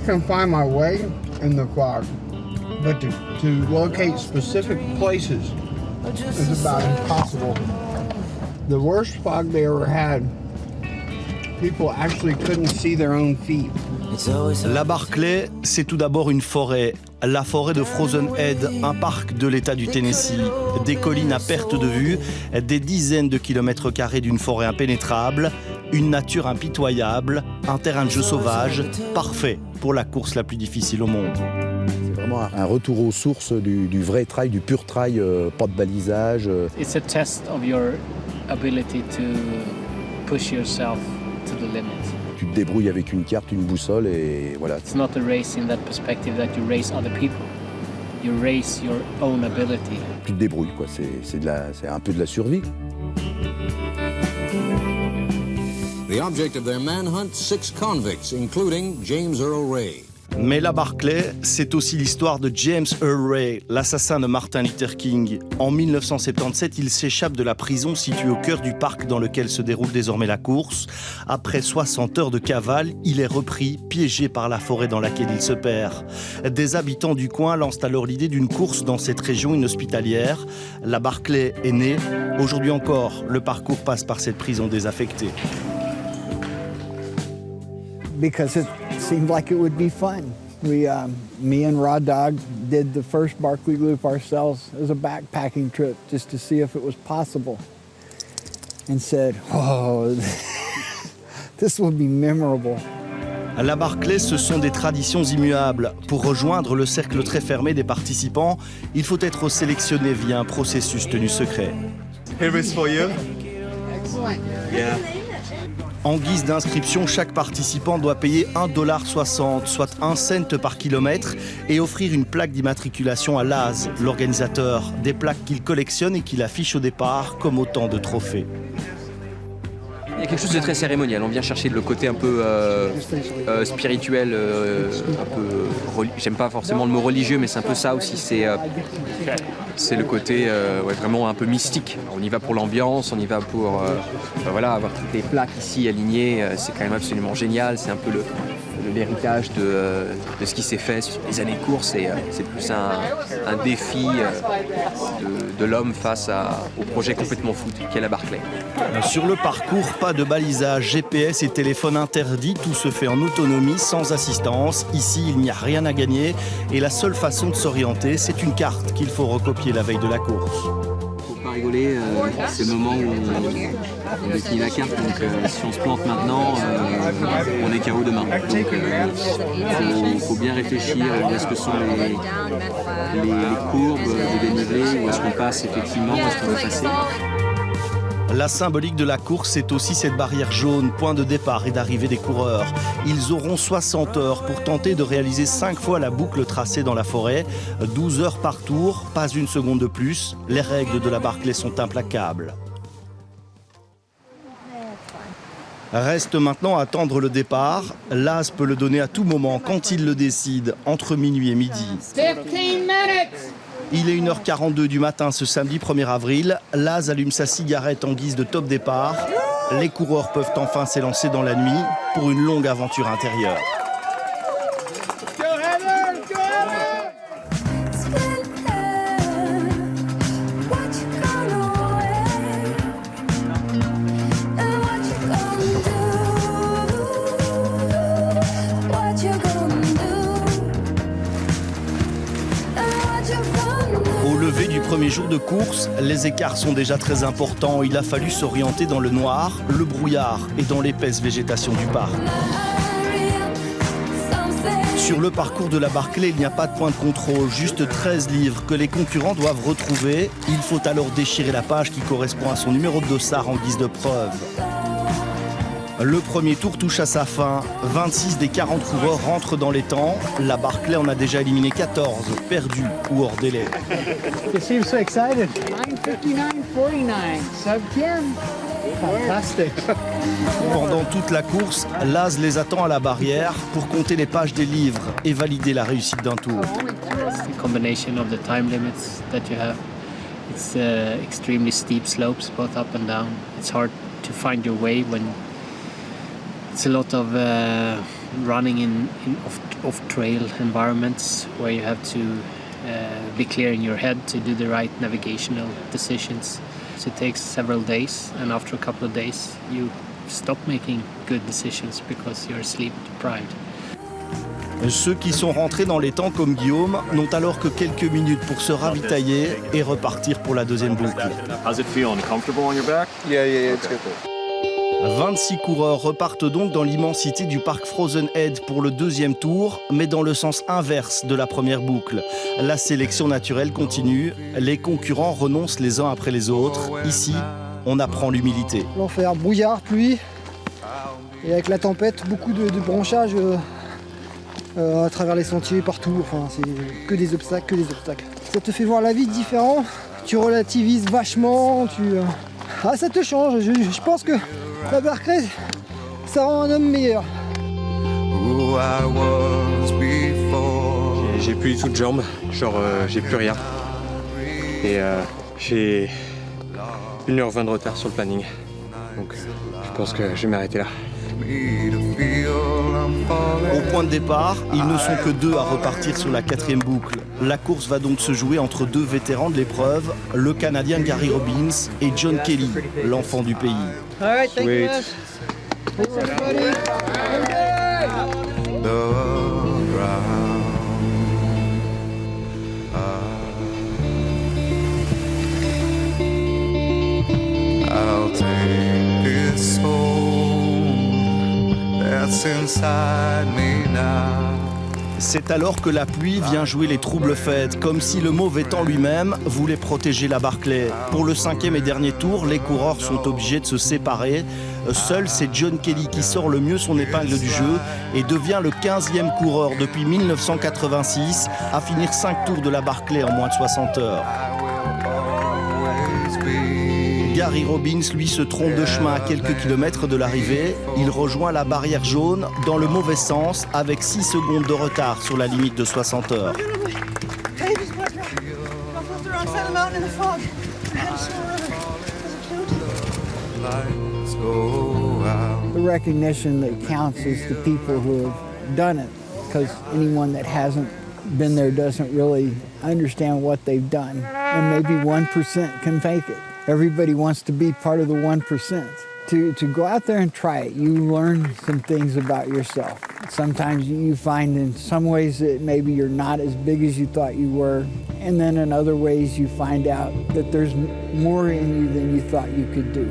can find my way in the fog, but to locate specific places is about impossible. The worst fog they ever had, people actually couldn't see their own feet. La Barclay, c'est tout d'abord une forêt. La forêt de Frozen Head, un parc de l'État du Tennessee. Des collines à perte de vue, des dizaines de kilomètres carrés d'une forêt impénétrable, une nature impitoyable, un terrain de jeu sauvage, parfait pour la course la plus difficile au monde. C'est vraiment un retour aux sources du vrai trail, du pur trail, pas de balisage. It's a test of your ability to push yourself to the limit. Tu te débrouilles avec une carte, une boussole et voilà. It's not a race in that perspective that you race other people. You race your own ability. Tu te débrouilles, quoi. C'est un peu de la survie. The object of their manhunt, 6 convicts, including James Earl Ray. Mais la Barclay, c'est aussi l'histoire de James Earl Ray, l'assassin de Martin Luther King. En 1977, il s'échappe de la prison située au cœur du parc dans lequel se déroule désormais la course. Après 60 heures de cavale, il est repris, piégé par la forêt dans laquelle il se perd. Des habitants du coin lancent alors l'idée d'une course dans cette région inhospitalière. La Barclay est née. Aujourd'hui encore, le parcours passe par cette prison désaffectée. Because it seemed like it would be fun. Me and Raw Dog did the first Barkley Loop ourselves as a backpacking trip just to see if it was possible. And said, oh, this will be memorable. La Barclay, ce sont des traditions immuables. Pour rejoindre le cercle très fermé des participants, il faut être sélectionné via un processus tenu secret. Here is for you. Excellent. Yeah. En guise d'inscription, chaque participant doit payer $1,60, soit 1 cent par kilomètre, et offrir une plaque d'immatriculation à Laz, l'organisateur. Des plaques qu'il collectionne et qu'il affiche au départ comme autant de trophées. Il y a quelque chose de très cérémonial. On vient chercher le côté un peu spirituel, un peu. J'aime pas forcément le mot religieux, mais c'est un peu ça aussi. C'est le côté vraiment un peu mystique. On y va pour l'ambiance, on y va pour avoir toutes les plaques ici alignées. C'est quand même absolument génial. C'est un peu l'héritage de ce qui s'est fait sur les années de course. Et c'est plus un défi de l'homme face au projet complètement fou qu'est la Barclay. Sur le parcours, pas de balisage, GPS et téléphone interdits, tout se fait en autonomie, sans assistance. Ici, il n'y a rien à gagner et la seule façon de s'orienter, c'est une carte qu'il faut recopier la veille de la course. Faut pas rigoler, c'est le moment où on définit la carte, donc si on se plante maintenant, on est KO demain. Donc faut bien réfléchir à ce que sont les courbes de dénivelé, où est-ce qu'on passe effectivement, où est-ce qu'on veut passer. La symbolique de la course, c'est aussi cette barrière jaune, point de départ et d'arrivée des coureurs. Ils auront 60 heures pour tenter de réaliser 5 fois la boucle tracée dans la forêt. 12 heures par tour, pas une seconde de plus. Les règles de la Barclay sont implacables. Reste maintenant à attendre le départ. Laz peut le donner à tout moment, quand il le décide, entre minuit et midi. 15 minutes! Il est 1h42 du matin ce samedi 1er avril. Laz allume sa cigarette en guise de top départ. Les coureurs peuvent enfin s'élancer dans la nuit pour une longue aventure intérieure. Premier jour de course, les écarts sont déjà très importants. Il a fallu s'orienter dans le noir, le brouillard et dans l'épaisse végétation du parc. Sur le parcours de la Barclay, il n'y a pas de point de contrôle, juste 13 livres que les concurrents doivent retrouver. Il faut alors déchirer la page qui correspond à son numéro de dossard en guise de preuve. Le premier tour touche à sa fin. 26 des 40 coureurs rentrent dans les temps. La Barclay en a déjà éliminé 14, perdus ou hors délai. You seem so excited. 9:59:49, sub 10. Fantastic. Pendant toute la course, Laz les attend à la barrière pour compter les pages des livres et valider la réussite d'un tour. The combination of the time limits that you have. It's extremely steep slopes, both up and down. It's hard to find your way when it's a lot of running of off-trail environments where you have to be clear in your head to do the right navigational decisions. So it takes several days, and after a couple of days you stop making good decisions because you're sleep deprived. Ceux qui sont rentrés dans les temps comme Guillaume n'ont alors que quelques minutes pour se ravitailler et repartir pour la deuxième boucle. How's it feel? Uncomfortable on your back? Yeah, it's good. 26 coureurs repartent donc dans l'immensité du parc Frozen Head pour le deuxième tour, mais dans le sens inverse de la première boucle. La sélection naturelle continue, les concurrents renoncent les uns après les autres. Ici, on apprend l'humilité. L'enfer, brouillard, pluie, et avec la tempête, beaucoup de branchages à travers les sentiers, partout, enfin c'est que des obstacles, Ça te fait voir la vie différent, tu relativises vachement, ça te change, je pense que la Barclay, ça rend un homme meilleur. J'ai plus du tout de jambes, genre j'ai plus rien. Et j'ai 1h20 de retard sur le planning. Donc je pense que je vais m'arrêter là. Au point de départ, ils ne sont que 2 à repartir sur la 4e boucle. La course va donc se jouer entre 2 vétérans de l'épreuve, le Canadien Gary Robbins et John Kelly, l'enfant du pays. Sweet. C'est alors que la pluie vient jouer les troubles fêtes, comme si le mauvais temps lui-même voulait protéger la Barclay. Pour le 5e et dernier tour, les coureurs sont obligés de se séparer. Seul, c'est John Kelly qui sort le mieux son épingle du jeu et devient le 15e coureur depuis 1986 à finir 5 tours de la Barclay en moins de 60 heures. Gary Robbins, lui, se trompe de chemin à quelques kilomètres de l'arrivée. Il rejoint la barrière jaune dans le mauvais sens avec 6 secondes de retard sur la limite de 60 heures. The recognition that counts is the people who have done it, because anyone that hasn't been there doesn't really understand what they've done, and maybe 1% can make it. Everybody wants to be part of the 1%. To go out there and try it, you learn some things about yourself. Sometimes you find in some ways that maybe you're not as big as you thought you were, and then in other ways you find out that there's more in you than you thought you could do.